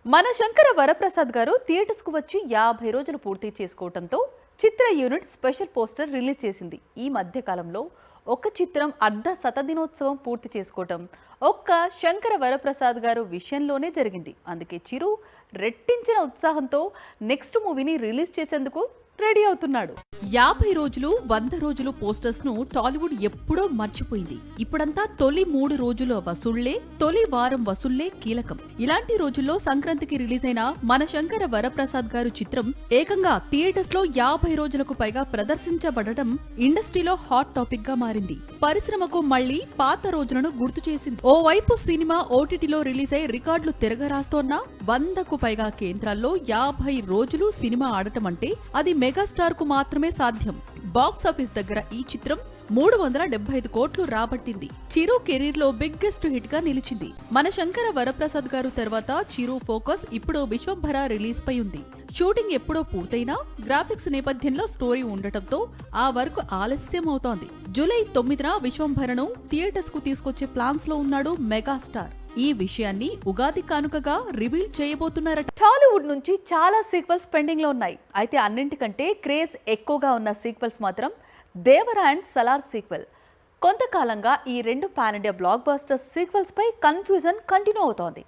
మన శంకర వరప్రసాద్ గారు థియేటర్స్కు వచ్చి 50 రోజులు పూర్తి చేసుకోవడంతో చిత్ర యూనిట్ స్పెషల్ పోస్టర్ రిలీజ్ చేసింది. ఈ మధ్య కాలంలో ఒక చిత్రం అర్ధ శతదినోత్సవం పూర్తి చేసుకోవటం ఒక్క శంకర వరప్రసాద్ గారు విషయంలోనే జరిగింది. అందుకే చిరు రెట్టించిన ఉత్సాహంతో నెక్స్ట్ మూవీని రిలీజ్ చేసేందుకు రెడీ అవుతున్నాడు. 50 రోజులు 100 రోజులు పోస్టర్స్ ను టాలీవుడ్ ఎప్పుడో మర్చిపోయింది. ఇప్పుడంతా తొలి 3 రోజుల వసూళ్లే, తొలి వారం వసూళ్లే కీలకం. ఇలాంటి రోజుల్లో సంక్రాంతికి రిలీజ్ అయిన మన శంకర వరప్రసాద్ గారు చిత్రం ఏకంగా థియేటర్స్ లో 50 రోజులకు పైగా ప్రదర్శించబడటం ఇండస్ట్రీలో హాట్ టాపిక్ గా మారింది. పరిశ్రమకు మళ్లీ పాత రోజులను గుర్తు చేసింది. ఓవైపు సినిమా ఓటీటీలో రిలీజ్ అయి రికార్డులు తిరగరాస్తోన్న 100కు పైగా కేంద్రాల్లో 50 రోజులు సినిమా ఆడటం అంటే అది మెగాస్టార్ కు మాత్రమే సాధ్యం. బాక్సాఫీస్ దగ్గర ఈ చిత్రం 375 కోట్లు రాబట్టింది. చిరు కెరీర్ లో బిగ్గెస్ట్ హిట్ గా నిలిచింది. మన శంకర వరప్రసాద్ గారు తర్వాత చిరు ఫోకస్ ఇప్పుడు విశ్వంభర రిలీజ్ పై ఉంది. షూటింగ్ ఎప్పుడో పూర్తయినా గ్రాఫిక్స్ నేపథ్యంలో స్టోరీ ఉండటంతో ఆ వర్క్ ఆలస్యం అవుతోంది. జూలై 9న విశ్వంభరను థియేటర్స్ కు తీసుకొచ్చే ప్లాన్స్ లో ఉన్నాడు మెగాస్టార్. ఈ విషయాన్ని ఉగాది కానుకగా రివీల్ చేయబోతున్నారట. టాలీవుడ్ నుంచి చాలా సీక్వెల్స్ పెండింగ్ లో ఉన్నాయి. అయితే అన్నింటికంటే క్రేజ్ ఎక్కువగా ఉన్న సీక్వెల్స్ మాత్రం దేవరా అండ్ సలార్ సీక్వెల్. కొంతకాలంగా ఈ రెండు pan India blockbuster sequels పై కన్ఫ్యూజన్ కంటిన్యూ అవుతోంది.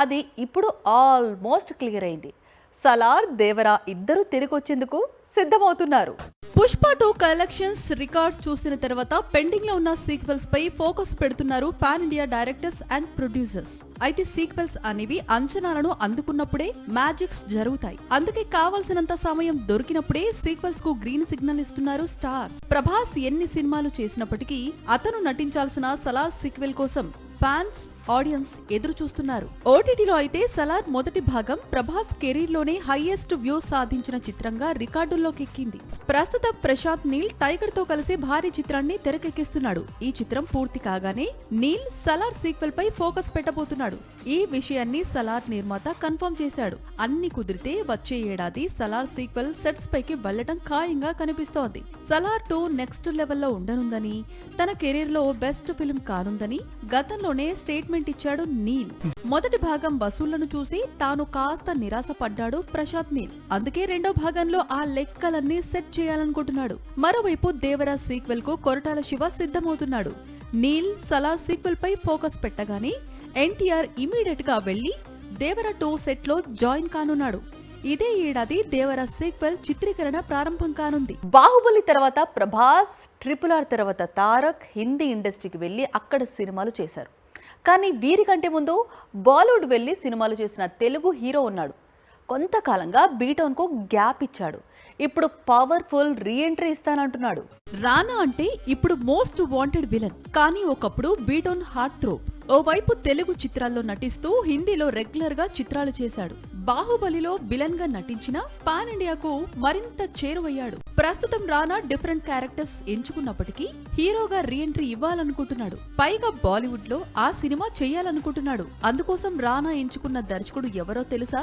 అది ఇప్పుడు ఆల్మోస్ట్ క్లియర్ అయింది. సలార్, దేవరా ఇద్దరు తిరిగొచ్చేందుకు సిద్ధమవుతున్నారు. పుష్ప 2 కలెక్షన్స్ రికార్డ్స్ చూసిన తర్వాత పెండింగ్ లో ఉన్న సీక్వెల్స్ పై ఫోకస్ పెడుతున్నారు pan India directors and producers. అయితే సీక్వెల్స్ అనేవి అంచనాలను అందుకున్నప్పుడే మ్యాజిక్స్ జరుగుతాయి. అందుకే కావాల్సినంత సమయం దొరికినప్పుడే సీక్వెల్స్ కు గ్రీన్ సిగ్నల్ ఇస్తున్నారు స్టార్స్. ప్రభాస్ ఎన్ని సినిమాలు చేసినప్పటికీ అతను నటించాల్సిన సలార్ సీక్వెల్ కోసం ఫ్యాన్స్, ఆడియన్స్ ఎదురు చూస్తున్నారు. ఓటీటీలో అయితే సలార్ మొదటి భాగం ప్రభాస్ కెరీర్ లోనే హైయెస్ట్ వ్యూస్ సాధించిన చిత్రంగా రికార్డుల్లోకి ఎక్కింది. ప్రస్తుతం ప్రశాంత్ నీల్ టైగర్ తో కలిసి భారీ చిత్రాన్ని తెరకెక్కిస్తున్నాడు. ఈ చిత్రం పూర్తి కాగానే నీల్ సలార్ సీక్వెల్ పై ఫోకస్ పెట్టబోతున్నాడు. ఈ విషయాన్ని సలార్ నిర్మాత కన్ఫర్మ్ చేశాడు. అన్ని కుదిరితే వచ్చే ఏడాది సలార్ సీక్వెల్ సెట్స్ పైకి వెళ్లడం ఖాయంగా కనిపిస్తోంది. సలార్ 2 నెక్స్ట్ లెవెల్లో ఉండనుందని, తన కెరీర్ లో బెస్ట్ ఫిల్మ్ కానుందని గతంలోనే స్టేట్మెంట్ ఇచ్చాడు నీల్. మొదటి భాగం వసూళ్లను చూసి తాను కాస్త నిరాశపడ్డాడు ప్రశాంత్ నీల్. అందుకే రెండో భాగంలో ఆ లెక్కలన్నీ సెట్ చేయాలనుకుంటున్నాడు. మరోవైపు దేవరా సీక్వెల్ కు కొరటాల శివ సిద్ధమవుతున్నాడు. నీల్ సలార్ సీక్వెల్ పై ఫోకస్ పెట్టగానే ఎన్టీఆర్ ఇమీడియట్ గా వెళ్లి దేవరా 2 సెట్ లో జాయిన్ కానున్నాడు. ఇదే ఏడాది దేవరా సీక్వెల్ చిత్రీకరణ ప్రారంభం కానుంది. బాహుబలి తర్వాత ప్రభాస్, RRR తర్వాత తారక్ హిందీ ఇండస్ట్రీకి వెళ్లి అక్కడ సినిమాలు చేశారు. కానీ వీరికంటే ముందు బాలీవుడ్ వెళ్లి సినిమాలు చేసిన తెలుగు హీరో ఉన్నాడు. కొంతకాలంగా బీటౌన్ కు గ్యాప్ ఇచ్చాడు. ఇప్పుడు పవర్ఫుల్ రీఎంట్రీ ఇస్తానంటున్నాడు. రానా అంటే ఇప్పుడు మోస్ట్ వాంటెడ్ విలన్. కానీ ఒకప్పుడు బీటౌన్ హార్ట్ థ్రోప్. ఓవైపు తెలుగు చిత్రాల్లో నటిస్తూ హిందీలో రెగ్యులర్ గా చిత్రాలు చేశాడు. బాహుబలిలో విలన్ గా నటించిన పాన్ ఇండియాకు మరింత చేరువయ్యాడు. ప్రస్తుతం రానా డిఫరెంట్ క్యారెక్టర్స్ ఎంచుకున్నప్పటికీ హీరోగా రీఎంట్రీ ఇవ్వాలనుకుంటున్నాడు. పైగా బాలీవుడ్ లో ఆ సినిమా చెయ్యాలనుకుంటున్నాడు. అందుకోసం రానా ఎంచుకున్న దర్శకుడు ఎవరో తెలుసా?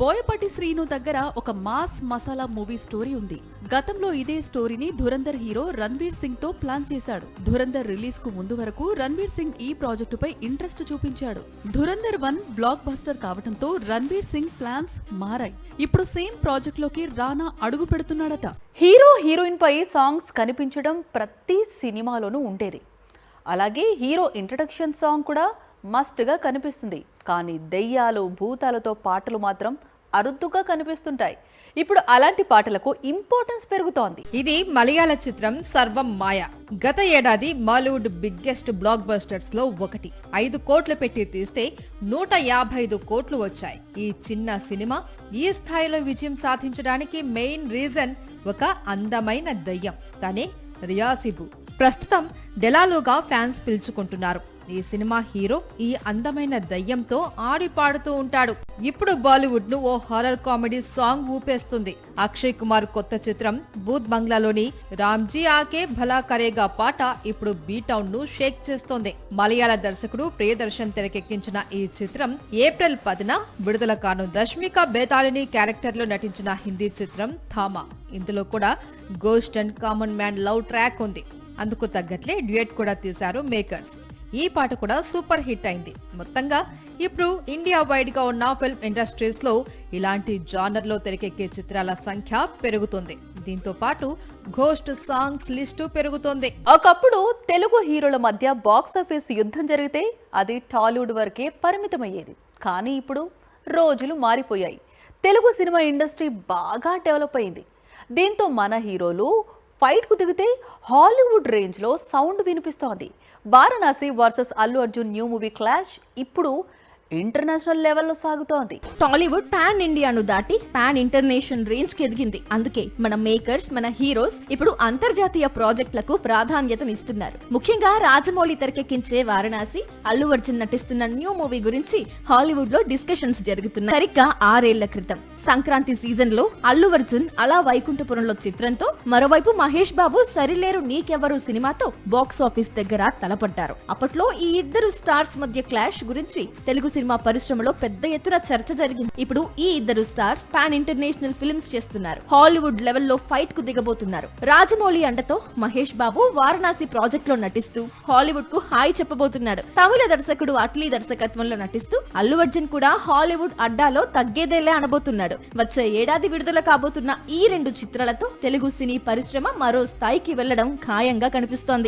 బోయపాటి శ్రీను దగ్గర ఒక మాస్ మసాలా మూవీ స్టోరీ ఉంది. గతంలో ఇదే స్టోరీని ధురంధర్ హీరో రణ్వీర్ సింగ్ తో ప్లాన్ చేశాడు. ధురంధర్ రిలీజ్ కు ముందు వరకు రణ్వీర్ సింగ్ ఈ ప్రాజెక్టుపై ఇంట్రెస్ట్ చూపించాడు. ధురంధర్ 1 బ్లాక్ బస్టర్ కావడంతో రణ్వీర్ సింగ్ ప్లాన్స్ మారాయి. ఇప్పుడు సేమ్ ప్రాజెక్ట్ లోకి రానా అడుగు పెడుతున్నాడట. హీరో హీరోయిన్ పై సాంగ్స్ కనిపించడం ప్రతి సినిమాలోనూ ఉండేది. అలాగే హీరో ఇంట్రడక్షన్ సాంగ్ కూడా మస్ట్ గా కనిపిస్తుంది. కానీ దెయ్యాలు, భూతాలతో పాటలు మాత్రం అరుదుగా కనిపిస్తుంటాయి. ఇప్పుడు అలాంటి పాటలకు ఇంపార్టెన్స్ పెరుగుతోంది. ఇది మలయాళ చిత్రం సర్వం మాయ. గత ఏడాది బాలీవుడ్ బిగ్గెస్ట్ బ్లాక్ బస్టర్స్ లో ఒకటి. 5 కోట్లు పెట్టి తీస్తే 155 కోట్లు వచ్చాయి. ఈ చిన్న సినిమా ఈ స్థాయిలో విజయం సాధించడానికి మెయిన్ రీజన్ ఒక అందమైన దయ్యం. తనే రియాసిబు. ప్రస్తుతం డెలాలోగా ఫ్యాన్స్ పిలుచుకుంటున్నారు. ఈ సినిమా హీరో ఈ అందమైన దయ్యంతో ఆడి పాడుతూ ఉంటాడు. ఇప్పుడు బాలీవుడ్ ను ఓ హారర్ కామెడీ సాంగ్ ఊపేస్తుంది. అక్షయ్ కుమార్ కొత్త చిత్రం భూత్ బంగ్లాలోని రామ్జీ ఆకే భలా కరేగా పాట ఇప్పుడు బీటౌన్ ను షేక్ చేస్తోంది. మలయాళ దర్శకుడు ప్రియదర్శన్ తెరకెక్కించిన ఈ చిత్రం ఏప్రిల్ 10న విడుదల కాను. రష్మిక బేతాళిని క్యారెక్టర్ లో నటించిన హిందీ చిత్రం థామా. ఇందులో కూడా ghost and common man love track ఉంది. అందుకు తగ్గట్లే డ్యూయట్ కూడా తీశారు మేకర్స్. ఈ పాట కూడా సూపర్ హిట్ అయింది. మొత్తంగా ఇప్పుడు ఇండియా వైడ్ గా ఉన్న ఫిల్మ్ ఇండస్ట్రీస్ లో ఇలాంటి జానర్ లో తెరకెక్కే చిత్రాల సంఖ్య పెరుగుతుంది. దీంతో పాటు ఘోస్ట్ సాంగ్స్ లిస్టు పెరుగుతోంది. ఒకప్పుడు తెలుగు హీరోల మధ్య బాక్సాఫీస్ యుద్ధం జరిగితే అది టాలీవుడ్ వరకే పరిమితమయ్యేది. కానీ ఇప్పుడు రోజులు మారిపోయాయి. తెలుగు సినిమా ఇండస్ట్రీ బాగా డెవలప్ అయింది. దీంతో మన హీరోలు ఫైట్కు దిగితే హాలీవుడ్ రేంజ్లో సౌండ్ వినిపిస్తోంది. Varanasi versus Allu Arjun new movie clash ఇప్పుడు ఇంటర్నేషనల్ లెవెల్లో సాగుతోంది. టాలీవుడ్ పాన్ ఇండియాను దాటి పాన్ ఇంటర్నేషనల్ రేంజ్ కి ఎదిగింది. అందుకే మన మేకర్స్, మన హీరోస్ ఇప్పుడు అంతర్జాతీయ ప్రాజెక్టులకు ప్రాధాన్యతనిస్తున్నారు. ముఖ్యంగా రాజమౌళి తెరకెక్కించే వారణాసి, అల్లు అర్జున్ నటిస్తున్న న్యూ మూవీ గురించి హాలీవుడ్ లో డిస్కషన్స్ జరుగుతున్నాయి. సరిగ్గా 6 ఏళ్ల క్రితం సంక్రాంతి సీజన్ లో అల్లు అర్జున్ అలా వైకుంఠపురంలో చిత్రంతో, మరోవైపు మహేష్ బాబు సరిలేరు నీకెవరు సినిమాతో బాక్స్ ఆఫీస్ దగ్గర తలపడ్డారు. అప్పట్లో ఈ ఇద్దరు స్టార్స్ మధ్య క్లాష్ గురించి తెలుగు సినిమా పరిశ్రమలో పెద్ద ఎత్తున చర్చ జరిగింది. ఇప్పుడు ఈ ఇద్దరు స్టార్స్ పాన్ ఇంటర్నేషనల్ ఫిల్మ్స్ చేస్తున్నారు. హాలీవుడ్ లెవెల్లో ఫైట్ కు దిగబోతున్నారు. రాజమౌళి అండతో మహేష్ బాబు వారణాసి ప్రాజెక్ట్ లో నటిస్తూ హాలీవుడ్ కు హాయ్ చెప్పబోతున్నాడు. తమిళ దర్శకుడు అట్లీ దర్శకత్వంలో నటిస్తూ అల్లు అర్జున్ కూడా హాలీవుడ్ అడ్డాలో తగ్గేదేలే అనబోతున్నాడు. వచ్చే ఏడాది విడుదల కాబోతున్న ఈ 2 చిత్రాలతో తెలుగు సినీ పరిశ్రమ మరో స్థాయికి వెళ్లడం ఖాయంగా కనిపిస్తోంది.